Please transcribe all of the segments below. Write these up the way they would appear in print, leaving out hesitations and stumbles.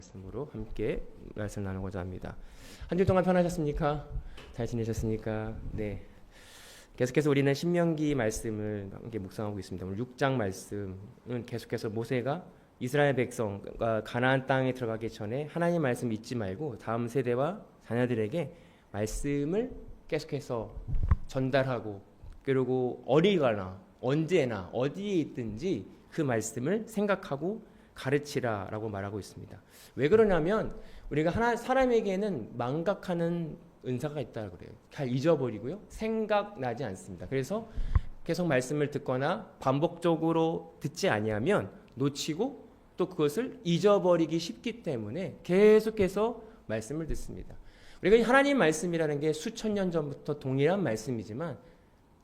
말씀으로 함께 말씀 나누고자 합니다. 한 주 동안 편하셨습니까? 잘 지내셨습니까? 네. 계속해서 우리는 신명기 말씀을 함께 묵상하고 있습니다. 오늘 6장 말씀은 계속해서 모세가 이스라엘 백성과 가나안 땅에 들어가기 전에 하나님 말씀 잊지 말고 다음 세대와 자녀들에게 말씀을 계속해서 전달하고, 그리고 어디가나 언제나 어디에 있든지 그 말씀을 생각하고 가르치라라고 말하고 있습니다. 왜 그러냐면 우리가 사람에게는 망각하는 은사가 있다 그래요. 잘 잊어버리고요, 생각나지 않습니다. 그래서 계속 말씀을 듣거나 반복적으로 듣지 아니하면 놓치고 또 그것을 잊어버리기 쉽기 때문에 계속해서 말씀을 듣습니다. 우리가 하나님 말씀이라는 게 수천 년 전부터 동일한 말씀이지만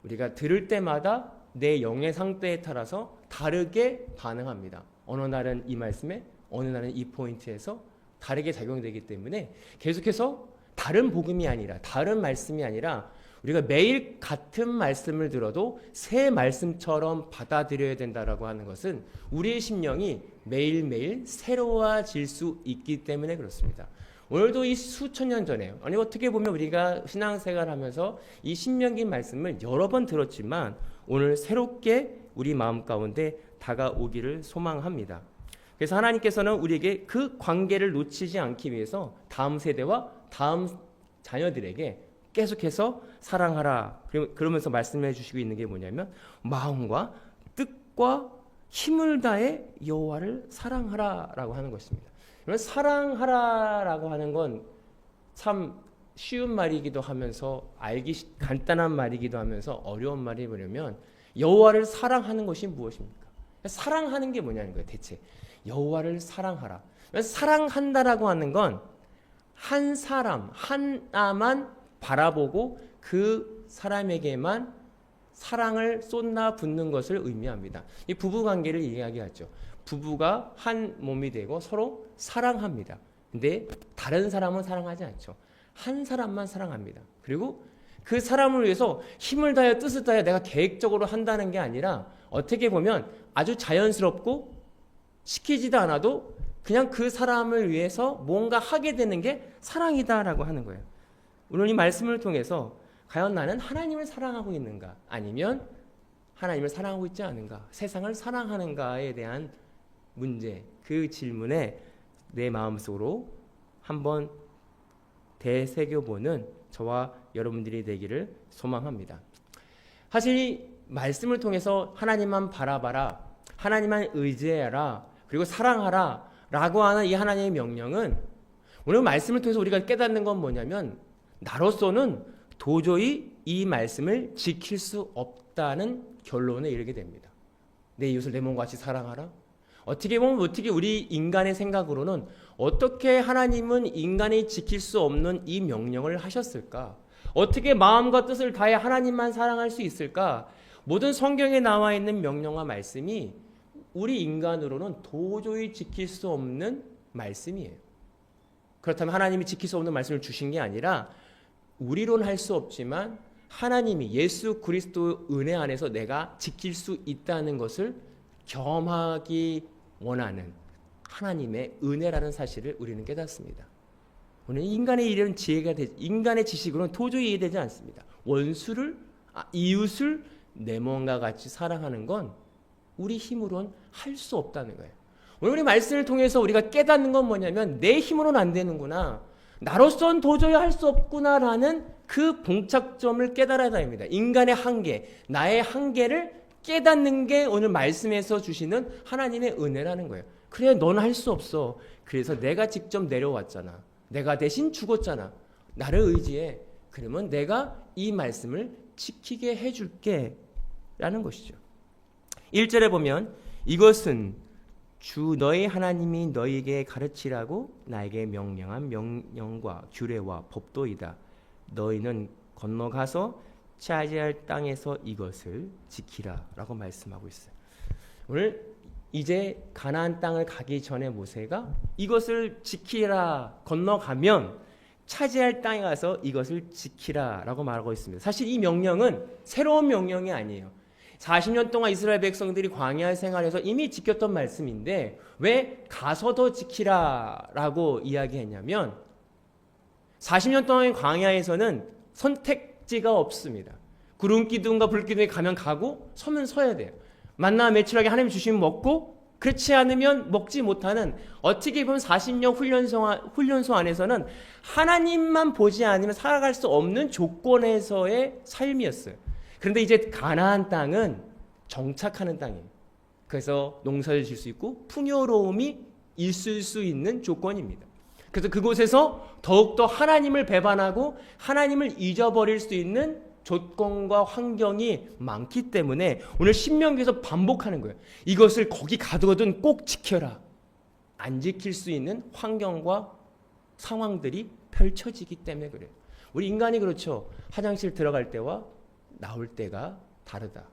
우리가 들을 때마다 내 영의 상태에 따라서 다르게 반응합니다. 어느 날은 이 말씀에, 어느 날은 이 포인트에서 다르게 작용되기 때문에 계속해서 다른 복음이 아니라, 다른 말씀이 아니라 우리가 매일 같은 말씀을 들어도 새 말씀처럼 받아들여야 된다라고 하는 것은 우리의 심령이 매일매일 새로워질 수 있기 때문에 그렇습니다. 오늘도 이 수천 년 전에, 아니 어떻게 보면 우리가 신앙생활 하면서 이 신명기 말씀을 여러 번 들었지만 오늘 새롭게 우리 마음 가운데 다가오기를 소망합니다. 그래서 하나님께서는 우리에게 그 관계를 놓치지 않기 위해서 다음 세대와 다음 자녀들에게 계속해서 사랑하라, 그러면서 말씀해 주시고 있는 게 뭐냐면 마음과 뜻과 힘을 다해 여호와를 사랑하라라고 하는 것입니다. 사랑하라라고 하는 건 참 쉬운 말이기도 하면서 알기 간단한 말이기도 하면서 어려운 말이 뭐냐면 여호와를 사랑하는 것이 무엇입니까? 사랑하는 게 뭐냐는 거예요. 대체 여호와를 사랑하라. 사랑한다라고 하는 건 한 사람 하나만 바라보고 그 사람에게만 사랑을 쏟나 붓는 것을 의미합니다. 이 부부 관계를 이야기하죠. 부부가 한 몸이 되고 서로 사랑합니다. 근데 다른 사람은 사랑하지 않죠. 한 사람만 사랑합니다. 그리고 그 사람을 위해서 힘을 다해 뜻을 다해 내가 계획적으로 한다는 게 아니라 어떻게 보면 아주 자연스럽고 시키지도 않아도 그냥 그 사람을 위해서 뭔가 하게 되는 게 사랑이다라고 하는 거예요. 오늘 이 말씀을 통해서 과연 나는 하나님을 사랑하고 있는가, 아니면 하나님을 사랑하고 있지 않은가, 세상을 사랑하는가에 대한 문제, 그 질문에 내 마음속으로 한번 되새겨보는 저와 여러분들이 되기를 소망합니다. 사실 말씀을 통해서 하나님만 바라봐라, 하나님만 의지해라, 그리고 사랑하라 라고 하는 이 하나님의 명령은 오늘 말씀을 통해서 우리가 깨닫는 건 뭐냐면 나로서는 도저히 이 말씀을 지킬 수 없다는 결론에 이르게 됩니다. 내 이웃을 내 몸과 같이 사랑하라. 어떻게 보면 어떻게 우리 인간의 생각으로는 어떻게 하나님은 인간이 지킬 수 없는 이 명령을 하셨을까? 어떻게 마음과 뜻을 다해 하나님만 사랑할 수 있을까? 모든 성경에 나와 있는 명령과 말씀이 우리 인간으로는 도저히 지킬 수 없는 말씀이에요. 그렇다면 하나님이 지킬 수 없는 말씀을 주신 게 아니라 우리로는 할 수 없지만 하나님이 예수 그리스도 은혜 안에서 내가 지킬 수 있다는 것을 경험하기 원하는 하나님의 은혜라는 사실을 우리는 깨닫습니다. 오늘 인간의 이런 인간의 지식으로는 도저히 이해되지 않습니다. 이웃을 내 몸과 같이 사랑하는 건 우리 힘으로는 할 수 없다는 거예요. 오늘 우리 말씀을 통해서 우리가 깨닫는 건 뭐냐면 내 힘으로는 안 되는구나, 나로서는 도저히 할 수 없구나라는 그 봉착점을 깨달아야 합니다. 인간의 한계, 나의 한계를 깨닫는 게 오늘 말씀에서 주시는 하나님의 은혜라는 거예요. 그래, 너는 할 수 없어. 그래서 내가 직접 내려왔잖아. 내가 대신 죽었잖아. 나를 의지해. 그러면 내가 이 말씀을 지키게 해줄게 라는 것이죠. 1절에 보면 이것은 주 너희 하나님이 너희에게 가르치라고 나에게 명령한 명령과 규례와 법도이다. 너희는 건너가서 차지할 땅에서 이것을 지키라 라고 말씀하고 있어요. 오늘 이제 가나안 땅을 가기 전에 모세가 이것을 지키라, 건너가면 차지할 땅에 가서 이것을 지키라 라고 말하고 있습니다. 사실 이 명령은 새로운 명령이 아니에요. 40년 동안 이스라엘 백성들이 광야 생활에서 이미 지켰던 말씀인데 왜 가서 더 지키라라고 이야기했냐면 40년 동안의 광야에서는 선택지가 없습니다. 구름 기둥과 불 기둥에 가면 가고 서면 서야 돼요. 만나 매출하게 하나님 주시면 먹고 그렇지 않으면 먹지 못하는 어떻게 보면 40년 훈련소 안에서는 하나님만 보지 않으면 살아갈 수 없는 조건에서의 삶이었어요. 그런데 이제 가나안 땅은 정착하는 땅이에요. 그래서 농사를 지을 수 있고 풍요로움이 있을 수 있는 조건입니다. 그래서 그곳에서 더욱더 하나님을 배반하고 하나님을 잊어버릴 수 있는 조건과 환경이 많기 때문에 오늘 신명기에서 반복하는 거예요. 이것을 거기 가두거든 꼭 지켜라. 안 지킬 수 있는 환경과 상황들이 펼쳐지기 때문에 그래요. 우리 인간이 그렇죠. 화장실 들어갈 때와 나올 때가 다르다.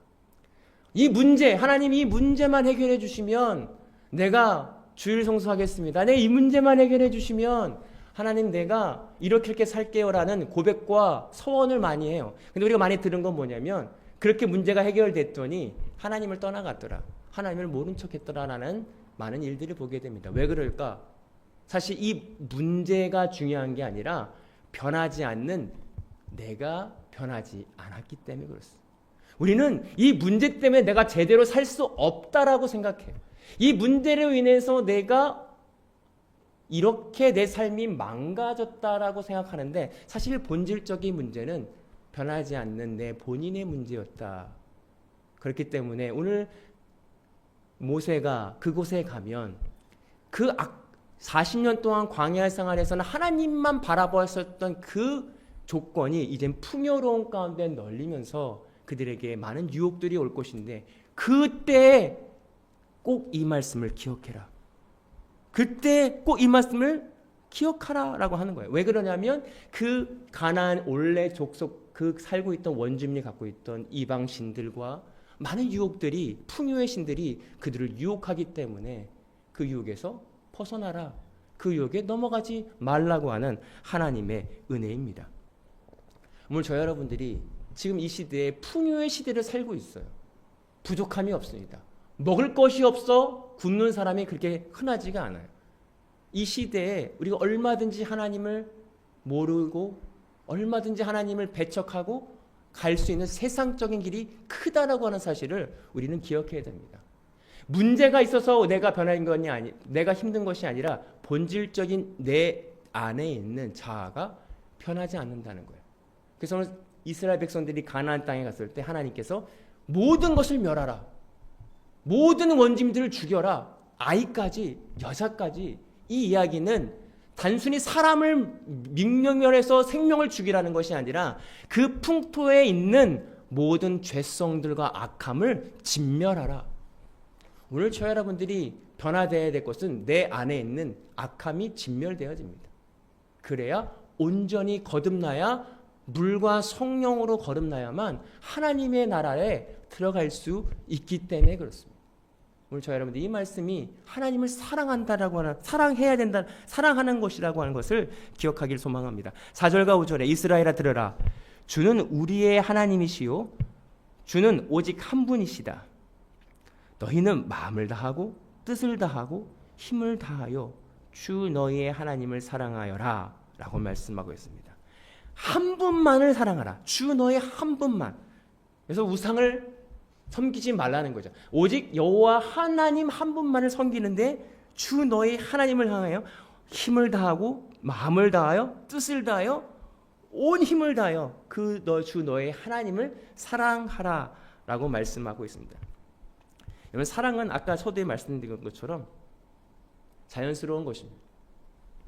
이 문제, 하나님이 이 문제만 해결해 주시면 내가 주일 성수하겠습니다. 이 문제만 해결해 주시면 하나님 내가 이렇게 살게요라는 고백과 서원을 많이 해요. 근데 우리가 많이 들은 건 뭐냐면 그렇게 문제가 해결됐더니 하나님을 떠나갔더라. 하나님을 모른 척했더라라는 많은 일들을 보게 됩니다. 왜 그럴까? 사실 이 문제가 중요한 게 아니라 변하지 않는 내가 변하지 않았기 때문에 그렇습니다. 우리는 이 문제 때문에 내가 제대로 살 수 없다라고 생각해요. 이 문제로 인해서 내가 이렇게 내 삶이 망가졌다라고 생각하는데 사실 본질적인 문제는 변하지 않는 내 본인의 문제였다. 그렇기 때문에 오늘 모세가 그곳에 가면 그 40년 동안 광야 생활에서는 하나님만 바라보았었던 그 조건이 이젠 풍요로운 가운데 널리면서 그들에게 많은 유혹들이 올 것인데 그때 꼭 이 말씀을 기억해라. 그때 꼭 이 말씀을 기억하라라고 하는 거예요. 왜 그러냐면 그 가나안 원래 족속 그 살고 있던 원주민이 갖고 있던 이방 신들과 많은 유혹들이 풍요의 신들이 그들을 유혹하기 때문에 그 유혹에서 벗어나라. 그 유혹에 넘어가지 말라고 하는 하나님의 은혜입니다. 오늘 저 여러분들이 지금 이 시대에 풍요의 시대를 살고 있어요. 부족함이 없습니다. 먹을 것이 없어 굶는 사람이 그렇게 흔하지가 않아요. 이 시대에 우리가 얼마든지 하나님을 모르고 얼마든지 하나님을 배척하고 갈 수 있는 세상적인 길이 크다라고 하는 사실을 우리는 기억해야 됩니다. 문제가 있어서 내가 변한 것이 내가 힘든 것이 아니라 본질적인 내 안에 있는 자아가 변하지 않는다는 거예요. 그래서 오늘 이스라엘 백성들이 가나안 땅에 갔을 때 하나님께서 모든 것을 멸하라. 모든 원주민들을 죽여라. 아이까지 여자까지. 이 이야기는 단순히 사람을 밍명멸해서 생명을 죽이라는 것이 아니라 그 풍토에 있는 모든 죄성들과 악함을 진멸하라. 오늘 저 여러분들이 변화되어야 될 것은 내 안에 있는 악함이 진멸되어집니다. 그래야 온전히 거듭나야 물과 성령으로 거듭나야만 하나님의 나라에 들어갈 수 있기 때문에 그렇습니다. 오늘 저 여러분들 이 말씀이 하나님을 사랑한다라고 하는 사랑해야 된다 사랑하는 것이라고 하는 것을 기억하길 소망합니다. 4절과 5절에 이스라엘아 들으라. 주는 우리의 하나님이시요 주는 오직 한 분이시다. 너희는 마음을 다하고 뜻을 다하고 힘을 다하여 주 너희의 하나님을 사랑하여라 라고 말씀하고 있습니다. 한 분만을 사랑하라. 주 너희 한 분만. 그래서 우상을 섬기지 말라는 거죠. 오직 여호와 하나님 한 분만을 섬기는데 주 너희 하나님을 향하여 힘을 다하고 마음을 다하여 뜻을 다하여 온 힘을 다하여 주 너의 하나님을 사랑하라라고 말씀하고 있습니다. 여러분 사랑은 아까 서두에 말씀드린 것처럼 자연스러운 것입니다.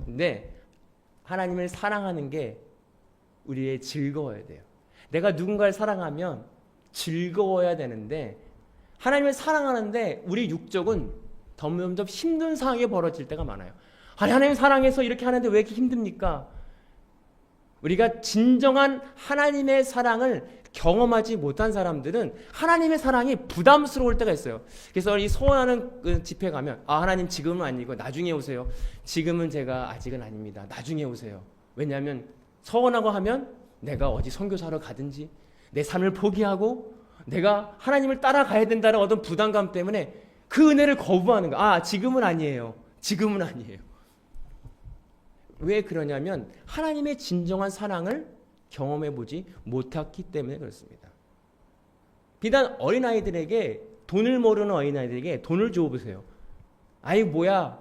근데 하나님을 사랑하는 게 우리의 즐거워야 돼요. 내가 누군가를 사랑하면 즐거워야 되는데 하나님을 사랑하는데 우리 육적은 점점 힘든 상황이 벌어질 때가 많아요. 하나님 사랑해서 이렇게 하는데 왜 이렇게 힘듭니까? 우리가 진정한 하나님의 사랑을 경험하지 못한 사람들은 하나님의 사랑이 부담스러울 때가 있어요. 그래서 이 소원하는 그 집회 가면 하나님 지금은 아니고 나중에 오세요. 지금은 제가 아직은 아닙니다. 나중에 오세요. 왜냐하면 서원하고 하면 내가 어디 선교사로 가든지 내 삶을 포기하고 내가 하나님을 따라가야 된다는 어떤 부담감 때문에 그 은혜를 거부하는 거야. 지금은 아니에요. 지금은 아니에요. 왜 그러냐면 하나님의 진정한 사랑을 경험해보지 못했기 때문에 그렇습니다. 비단 어린아이들에게, 돈을 모르는 어린아이들에게 돈을 줘보세요. 아이 뭐야,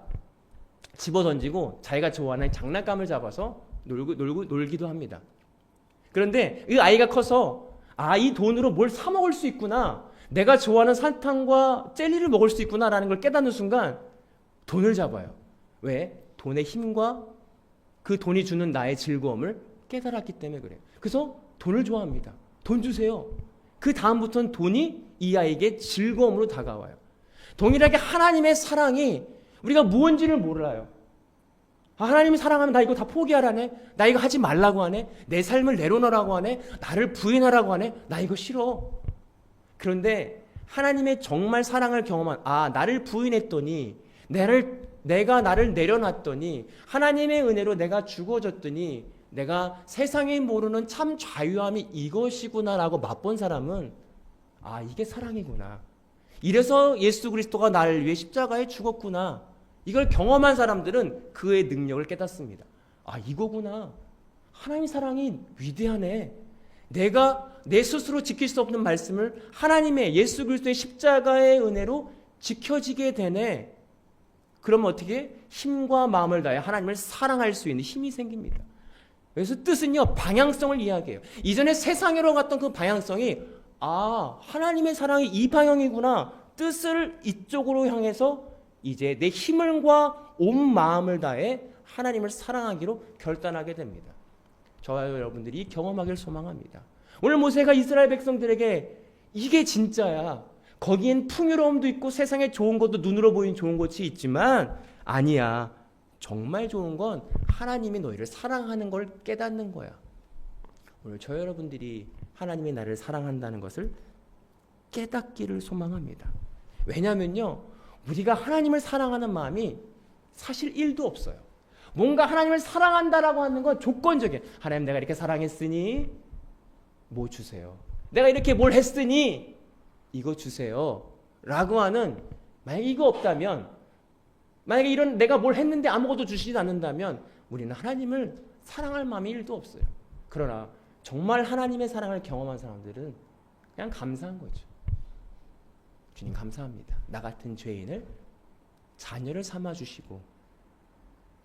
집어던지고 자기가 좋아하는 장난감을 잡아서 놀기도 합니다. 그런데 이 아이가 커서 이 돈으로 뭘 사 먹을 수 있구나, 내가 좋아하는 사탕과 젤리를 먹을 수 있구나라는 걸 깨닫는 순간 돈을 잡아요. 왜? 돈의 힘과 그 돈이 주는 나의 즐거움을 깨달았기 때문에 그래요. 그래서 돈을 좋아합니다. 돈 주세요. 그 다음부터는 돈이 이 아이에게 즐거움으로 다가와요. 동일하게 하나님의 사랑이 우리가 무언지를 몰라요. 하나님이 사랑하면 나 이거 다 포기하라네, 나 이거 하지 말라고 하네, 내 삶을 내려놓으라고 하네, 나를 부인하라고 하네, 나 이거 싫어. 그런데 하나님의 정말 사랑을 경험한, 나를 부인했더니, 내가 나를 내려놨더니, 하나님의 은혜로 내가 죽어졌더니 내가 세상이 모르는 참 자유함이 이것이구나라고 맛본 사람은 이게 사랑이구나, 이래서 예수 그리스도가 나를 위해 십자가에 죽었구나, 이걸 경험한 사람들은 그의 능력을 깨닫습니다. 이거구나, 하나님의 사랑이 위대하네, 내가 내 스스로 지킬 수 없는 말씀을 하나님의 예수 그리스도의 십자가의 은혜로 지켜지게 되네. 그러면 어떻게? 힘과 마음을 다해 하나님을 사랑할 수 있는 힘이 생깁니다. 그래서 뜻은요, 방향성을 이야기해요. 이전에 세상으로 갔던 그 방향성이 하나님의 사랑이 이 방향이구나, 뜻을 이쪽으로 향해서 이제 내 힘과 온 마음을 다해 하나님을 사랑하기로 결단하게 됩니다. 저와 여러분들이 경험하기를 소망합니다. 오늘 모세가 이스라엘 백성들에게 이게 진짜야, 거기엔 풍요로움도 있고 세상에 좋은 것도 눈으로 보이는 좋은 것이 있지만 아니야, 정말 좋은 건 하나님이 너희를 사랑하는 걸 깨닫는 거야. 오늘 저 여러분들이 하나님이 나를 사랑한다는 것을 깨닫기를 소망합니다. 왜냐면요, 우리가 하나님을 사랑하는 마음이 사실 1도 없어요. 뭔가 하나님을 사랑한다라고 하는 건 조건적이에요. 하나님, 내가 이렇게 사랑했으니 뭐 주세요. 내가 이렇게 뭘 했으니 이거 주세요 라고 하는, 만약에 이거 없다면, 만약에 이런 내가 뭘 했는데 아무것도 주시지 않는다면 우리는 하나님을 사랑할 마음이 1도 없어요. 그러나 정말 하나님의 사랑을 경험한 사람들은 그냥 감사한 거죠. 주님 감사합니다. 나 같은 죄인을 자녀를 삼아주시고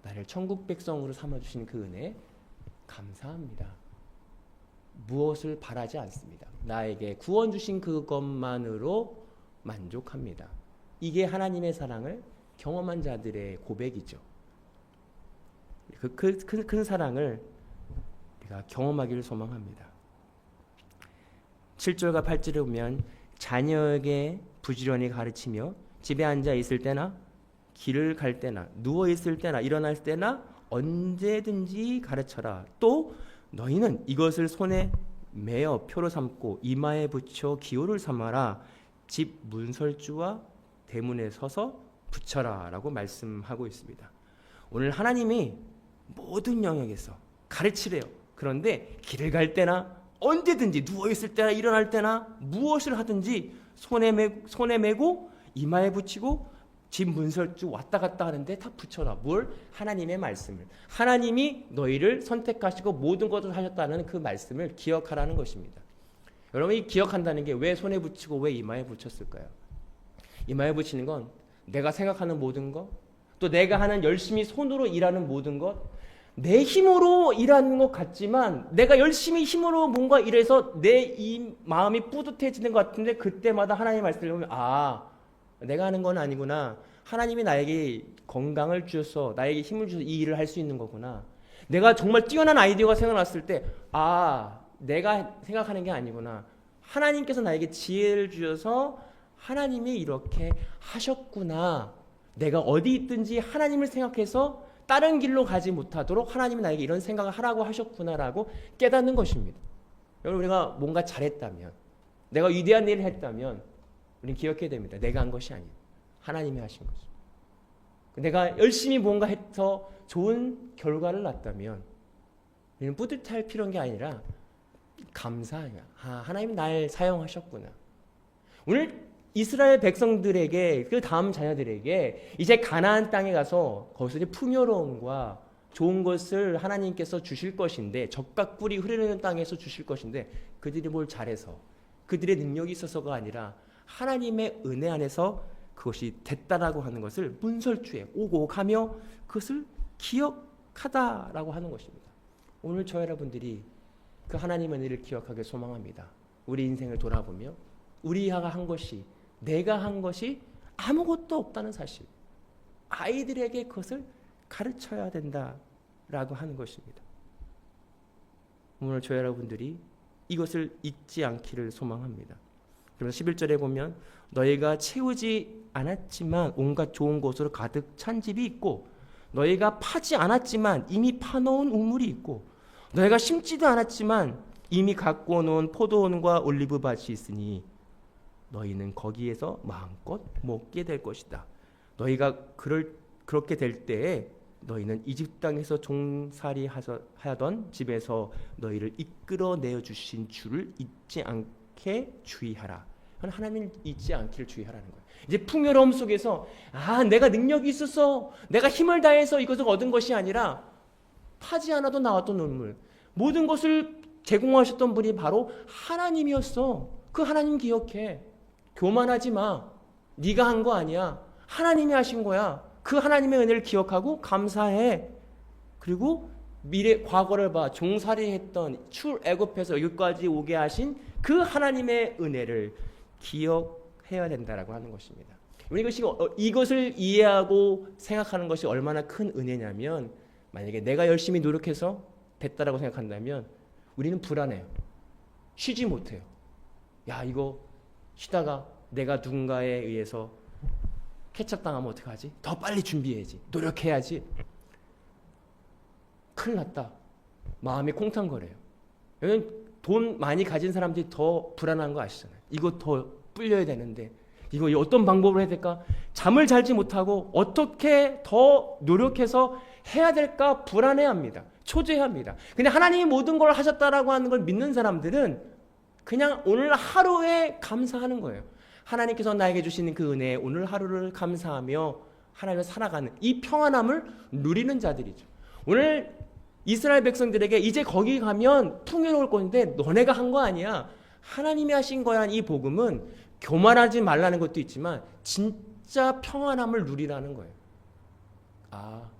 나를 천국 백성으로 삼아주시는 그 은혜에 감사합니다. 무엇을 바라지 않습니다. 나에게 구원 주신 그것만으로 만족합니다. 이게 하나님의 사랑을 경험한 자들의 고백이죠. 그 큰 사랑을 우리가 경험하기를 소망합니다. 7절과 8절에 보면 자녀에게 부지런히 가르치며 집에 앉아 있을 때나 길을 갈 때나 누워 있을 때나 일어날 때나 언제든지 가르쳐라. 또 너희는 이것을 손에 매어 표로 삼고 이마에 붙여 기호를 삼아라. 집 문설주와 대문에 서서 붙여라 라고 말씀하고 있습니다. 오늘 하나님이 모든 영역에서 가르치래요. 그런데 길을 갈 때나 언제든지 누워있을 때나 일어날 때나 무엇을 하든지 손에 메고 이마에 붙이고 집 문설주 왔다 갔다 하는데 다 붙여라. 뭘? 하나님의 말씀을. 하나님이 너희를 선택하시고 모든 것을 하셨다는 그 말씀을 기억하라는 것입니다. 여러분이 기억한다는 게 왜 손에 붙이고 왜 이마에 붙였을까요? 이마에 붙이는 건 내가 생각하는 모든 것, 또 내가 하는 열심히 손으로 일하는 모든 것, 내 힘으로 일하는 것 같지만 내가 열심히 힘으로 뭔가 일해서 내 이 마음이 뿌듯해지는 것 같은데 그때마다 하나님의 말씀을 보면 내가 하는 건 아니구나. 하나님이 나에게 건강을 주셔서 나에게 힘을 주셔서 이 일을 할 수 있는 거구나. 내가 정말 뛰어난 아이디어가 생각났을 때 내가 생각하는 게 아니구나. 하나님께서 나에게 지혜를 주셔서 하나님이 이렇게 하셨구나. 내가 어디 있든지 하나님을 생각해서 다른 길로 가지 못하도록 하나님이 나에게 이런 생각을 하라고 하셨구나라고 깨닫는 것입니다. 여러분, 우리가 뭔가 잘했다면, 내가 위대한 일을 했다면 우리는 기억해야 됩니다. 내가 한 것이 아니에요. 하나님이 하신 거죠. 내가 열심히 뭔가 해서 좋은 결과를 낳았다면 우리는 뿌듯할 필요한 게 아니라 감사해요. 하나님이 날 사용하셨구나. 오늘 이스라엘 백성들에게 그 다음 자녀들에게 이제 가나안 땅에 가서 거기서 이제 풍요로움과 좋은 것을 하나님께서 주실 것인데 적과 꿀이 흐르는 땅에서 주실 것인데 그들이 뭘 잘해서 그들의 능력이 있어서가 아니라 하나님의 은혜 안에서 그것이 됐다라고 하는 것을 문설주에 오고 가며 그것을 기억하다라고 하는 것입니다. 오늘 저 여러분들이 그 하나님의 은혜를 기억하길 소망합니다. 우리 인생을 돌아보며 우리가 한 것이 내가 한 것이 아무것도 없다는 사실, 아이들에게 그것을 가르쳐야 된다라고 하는 것입니다. 오늘 저 여러분들이 이것을 잊지 않기를 소망합니다. 그래서 11절에 보면 너희가 채우지 않았지만 온갖 좋은 것으로 가득 찬 집이 있고 너희가 파지 않았지만 이미 파놓은 우물이 있고 너희가 심지도 않았지만 이미 갖고 놓은 포도원과 올리브밭이 있으니 너희는 거기에서 마음껏 먹게 될 것이다. 너희가 그렇게 될 때에 너희는 이집 땅에서 종살이 하던 집에서 너희를 이끌어내어 주신 주를 잊지 않게 주의하라. 하나님을 잊지 않기를 주의하라는 거예요. 이제 풍요로움 속에서 내가 능력이 있어서 내가 힘을 다해서 이것을 얻은 것이 아니라 파지 않아도 나왔던 눈물, 모든 것을 제공하셨던 분이 바로 하나님이었어. 그 하나님 기억해. 교만하지 마. 네가 한 거 아니야. 하나님이 하신 거야. 그 하나님의 은혜를 기억하고 감사해. 그리고 과거를 봐. 종살이했던 출애굽해서 여기까지 오게 하신 그 하나님의 은혜를 기억해야 된다라고 하는 것입니다. 우리 이것을 이해하고 생각하는 것이 얼마나 큰 은혜냐면, 만약에 내가 열심히 노력해서 됐다라고 생각한다면 우리는 불안해요. 쉬지 못해요. 이거 쉬다가 내가 누군가에 의해서 캐첩당하면 어떡하지? 더 빨리 준비해야지. 노력해야지. 큰일 났다. 마음이 콩탕거려요. 돈 많이 가진 사람들이 더 불안한 거 아시잖아요. 이거 더 불려야 되는데 이거 어떤 방법으로 해야 될까? 잠을 자지 못하고 어떻게 더 노력해서 해야 될까 불안해합니다. 초조해합니다. 근데 하나님이 모든 걸 하셨다라고 하는 걸 믿는 사람들은 그냥 오늘 하루에 감사하는 거예요. 하나님께서 나에게 주시는 그 은혜에 오늘 하루를 감사하며 하나님을 살아가는 이 평안함을 누리는 자들이죠. 오늘 이스라엘 백성들에게 이제 거기 가면 풍요로울 건데 너네가 한 거 아니야. 하나님이 하신 거야. 이 복음은 교만하지 말라는 것도 있지만 진짜 평안함을 누리라는 거예요.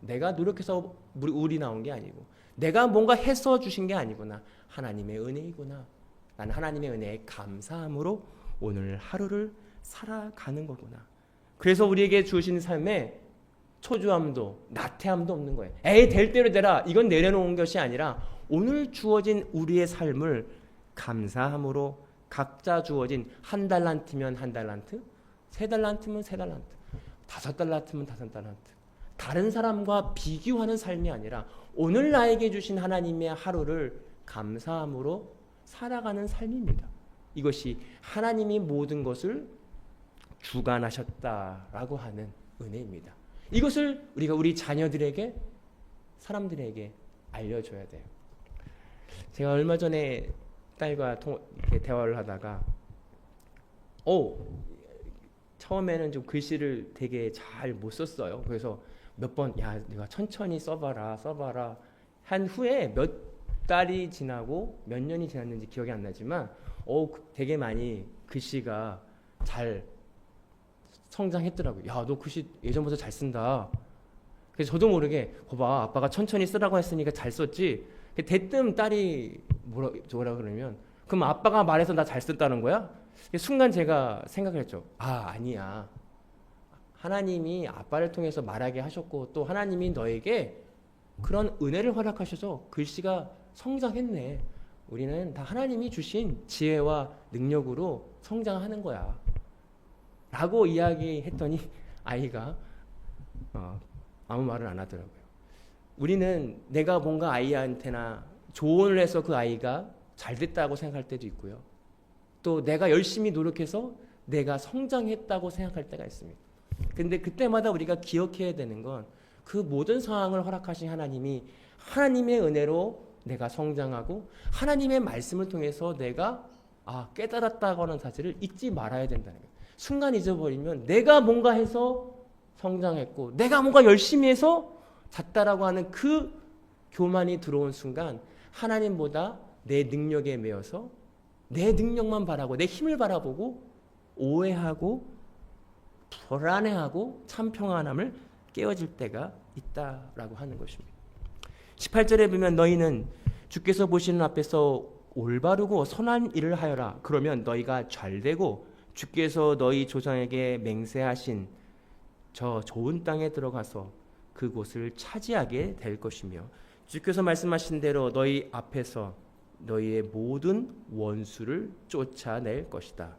내가 노력해서 우리 나온 게 아니고 내가 뭔가 해서 주신 게 아니구나. 하나님의 은혜이구나. 나는 하나님의 은혜에 감사함으로 오늘 하루를 살아가는 거구나. 그래서 우리에게 주신 삶에 초조함도 나태함도 없는 거예요. 될 대로 되라. 이건 내려놓은 것이 아니라 오늘 주어진 우리의 삶을 감사함으로 각자 주어진 1달란트면 1달란트, 3달란트면 3달란트, 5달란트면 5달란트. 다른 사람과 비교하는 삶이 아니라 오늘 나에게 주신 하나님의 하루를 감사함으로 살아가는 삶입니다. 이것이 하나님이 모든 것을 주관하셨다라고 하는 은혜입니다. 이것을 우리가 우리 자녀들에게, 사람들에게 알려줘야 돼요. 제가 얼마 전에 딸과 이렇게 대화를 하다가 처음에는 좀 글씨를 되게 잘 못 썼어요. 그래서 몇 번 네가 천천히 써봐라 한 후에 몇 달이 지나고 몇 년이 지났는지 기억이 안 나지만 되게 많이 글씨가 잘 성장했더라고요. 너 글씨 예전보다 잘 쓴다. 그래서 저도 모르게 봐봐, 아빠가 천천히 쓰라고 했으니까 잘 썼지. 대뜸 딸이 뭐라 그러면 그럼 아빠가 말해서 나 잘 썼다는 거야? 순간 제가 생각을 했죠. 아니야. 하나님이 아빠를 통해서 말하게 하셨고 또 하나님이 너에게 그런 은혜를 허락하셔서 글씨가 성장했네. 우리는 다 하나님이 주신 지혜와 능력으로 성장하는 거야. 라고 이야기했더니 아이가 아무 말을 안 하더라고요. 우리는 내가 뭔가 아이한테나 조언을 해서 그 아이가 잘 됐다고 생각할 때도 있고요. 또 내가 열심히 노력해서 내가 성장했다고 생각할 때가 있습니다. 근데 그때마다 우리가 기억해야 되는 건 그 모든 상황을 허락하신 하나님이 하나님의 은혜로 내가 성장하고 하나님의 말씀을 통해서 내가 깨달았다고 하는 사실을 잊지 말아야 된다는 거예요. 순간 잊어버리면 내가 뭔가 해서 성장했고 내가 뭔가 열심히 해서 잤다라고 하는 그 교만이 들어온 순간 하나님보다 내 능력에 매여서 내 능력만 바라고 내 힘을 바라보고 오해하고 불안해하고 참 평안함을 깨어질 때가 있다라고 하는 것입니다. 18절에 보면 너희는 주께서 보시는 앞에서 올바르고 선한 일을 하여라. 그러면 너희가 잘되고 주께서 너희 조상에게 맹세하신 저 좋은 땅에 들어가서 그곳을 차지하게 될 것이며 주께서 말씀하신 대로 너희 앞에서 너희의 모든 원수를 쫓아낼 것이다.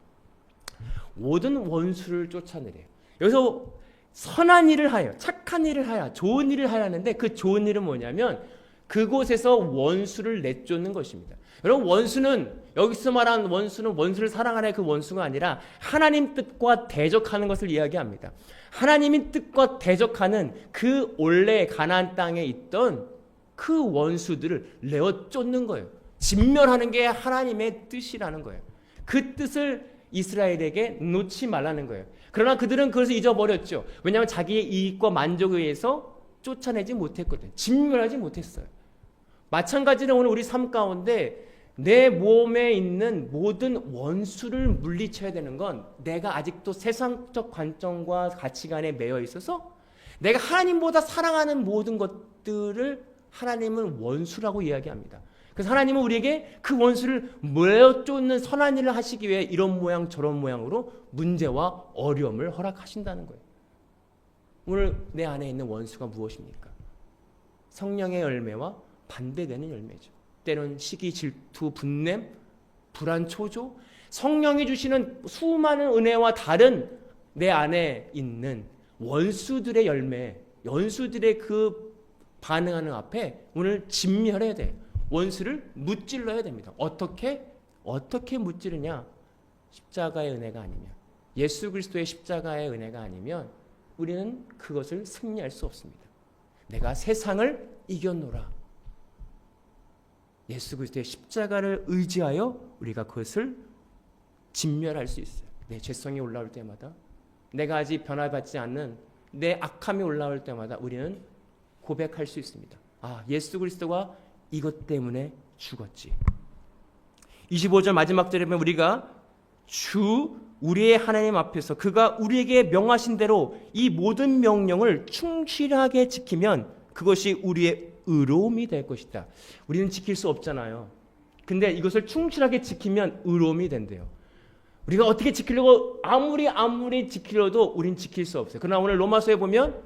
모든 원수를 쫓아내래요. 여기서 선한 일을 하여, 착한 일을 하여, 좋은 일을 하라는데 그 좋은 일은 뭐냐면 그곳에서 원수를 내쫓는 것입니다. 여러분, 원수는 여기서 말하는 원수는 원수를 사랑하는 그 원수가 아니라 하나님 뜻과 대적하는 것을 이야기합니다. 하나님의 뜻과 대적하는 그 원래 가나안 땅에 있던 그 원수들을 내어 쫓는 거예요. 진멸하는 게 하나님의 뜻이라는 거예요. 그 뜻을 이스라엘에게 놓지 말라는 거예요. 그러나 그들은 그것을 잊어버렸죠. 왜냐하면 자기의 이익과 만족에 의해서 쫓아내지 못했거든요. 진멸하지 못했어요. 마찬가지로 오늘 우리 삶 가운데 내 몸에 있는 모든 원수를 물리쳐야 되는 건 내가 아직도 세상적 관점과 가치관에 매여 있어서 내가 하나님보다 사랑하는 모든 것들을 하나님은 원수라고 이야기합니다. 그래서 하나님은 우리에게 그 원수를 물어 쫓는 선한 일을 하시기 위해 이런 모양 저런 모양으로 문제와 어려움을 허락하신다는 거예요. 오늘 내 안에 있는 원수가 무엇입니까? 성령의 열매와 반대되는 열매죠. 때로는 시기, 질투, 분냄, 불안, 초조, 성령이 주시는 수많은 은혜와 다른 내 안에 있는 원수들의 열매, 원수들의 그 반응하는 앞에 오늘 진멸해야 돼요. 원수를 무찔러야 됩니다. 어떻게 무찌르냐? 십자가의 은혜가 아니면, 예수 그리스도의 십자가의 은혜가 아니면 우리는 그것을 승리할 수 없습니다. 내가 세상을 이겨노라. 예수 그리스도의 십자가를 의지하여 우리가 그것을 진멸할 수 있어요. 내 죄성이 올라올 때마다, 내가 아직 변화받지 않는 내 악함이 올라올 때마다 우리는 고백할 수 있습니다. 예수 그리스도가 이것 때문에 죽었지. 25절 마지막 절에 보면 우리가 우리의 하나님 앞에서 그가 우리에게 명하신 대로 이 모든 명령을 충실하게 지키면 그것이 우리의 의로움이 될 것이다. 우리는 지킬 수 없잖아요. 근데 이것을 충실하게 지키면 의로움이 된대요. 우리가 어떻게 지키려고 아무리 지키려도 우린 지킬 수 없어요. 그러나 오늘 로마서에 보면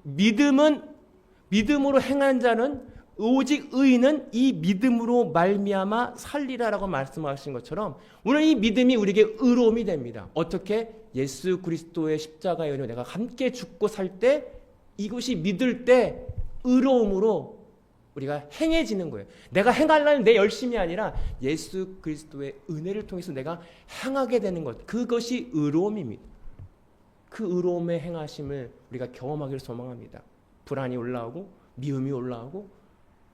믿음으로 행하는 자는 오직 의인은 이 믿음으로 말미암아 살리라라고 말씀하신 것처럼 오늘 이 믿음이 우리에게 의로움이 됩니다. 어떻게? 예수 그리스도의 십자가의 은혜로 내가 함께 죽고 살 때 이것이 믿을 때 의로움으로 우리가 행해지는 거예요. 내가 행하려는 내 열심이 아니라 예수 그리스도의 은혜를 통해서 내가 행하게 되는 것, 그것이 의로움입니다. 그 의로움의 행하심을 우리가 경험하기를 소망합니다. 불안이 올라오고 미움이 올라오고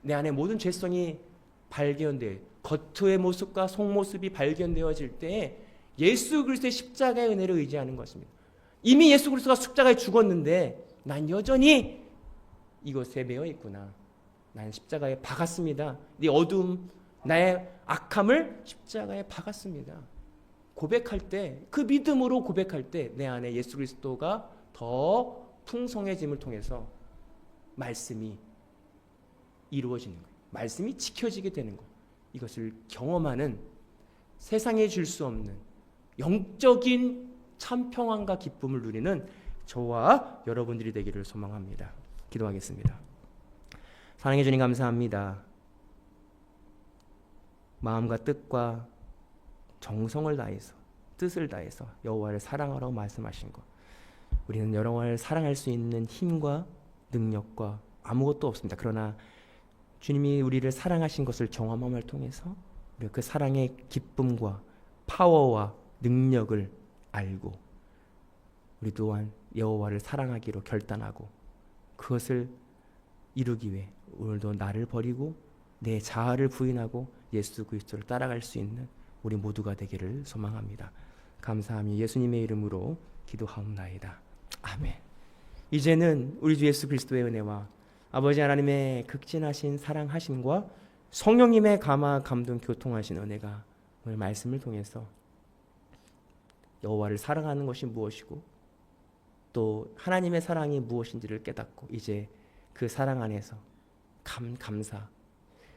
내 안에 모든 죄성이 발견돼 겉의 모습과 속모습이 발견되어질 때에 예수 그리스도의 십자가의 은혜를 의지하는 것입니다. 이미 예수 그리스도가 십자가에 죽었는데 난 여전히 이것에 매여 있구나. 나는 십자가에 박았습니다. 네 어둠, 나의 악함을 십자가에 박았습니다. 고백할 때, 그 믿음으로 고백할 때 내 안에 예수 그리스도가 더 풍성해짐을 통해서 말씀이 이루어지는 거예요. 말씀이 지켜지게 되는 거예요. 이것을 경험하는, 세상에 줄 수 없는 영적인 참 평안과 기쁨을 누리는 저와 여러분들이 되기를 소망합니다. 기도하겠습니다. 사랑해 주님 감사합니다. 마음과 뜻과 정성을 다해서, 뜻을 다해서 여호와를 사랑하라고 말씀하신 것, 우리는 여호와를 사랑할 수 있는 힘과 능력과 아무것도 없습니다. 그러나 주님이 우리를 사랑하신 것을 경험함을 통해서 우리가 그 사랑의 기쁨과 파워와 능력을 알고 우리 또한 여호와를 사랑하기로 결단하고 그것을 이루기 위해 오늘도 나를 버리고 내 자아를 부인하고 예수 그리스도를 따라갈 수 있는 우리 모두가 되기를 소망합니다. 감사하며 예수님의 이름으로 기도하옵나이다. 아멘. 이제는 우리 주 예수 그리스도의 은혜와 아버지 하나님의 극진하신 사랑하심과 성령님의 감화 감동 교통하신 은혜가 오늘 말씀을 통해서 여호와를 사랑하는 것이 무엇이고 또 하나님의 사랑이 무엇인지를 깨닫고 이제 그 사랑 안에서 감사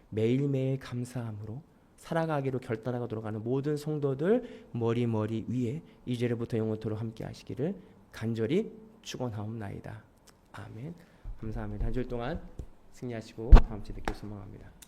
매일매일 감사함으로 살아가기로 결단하도록 하는 모든 성도들 머리 위에 이제로부터 영원토록 함께 하시기를 간절히 축원하옵나이다. 아멘. 감사합니다. 한 주일 동안 승리하시고 다음 주에 뵙길 소망합니다.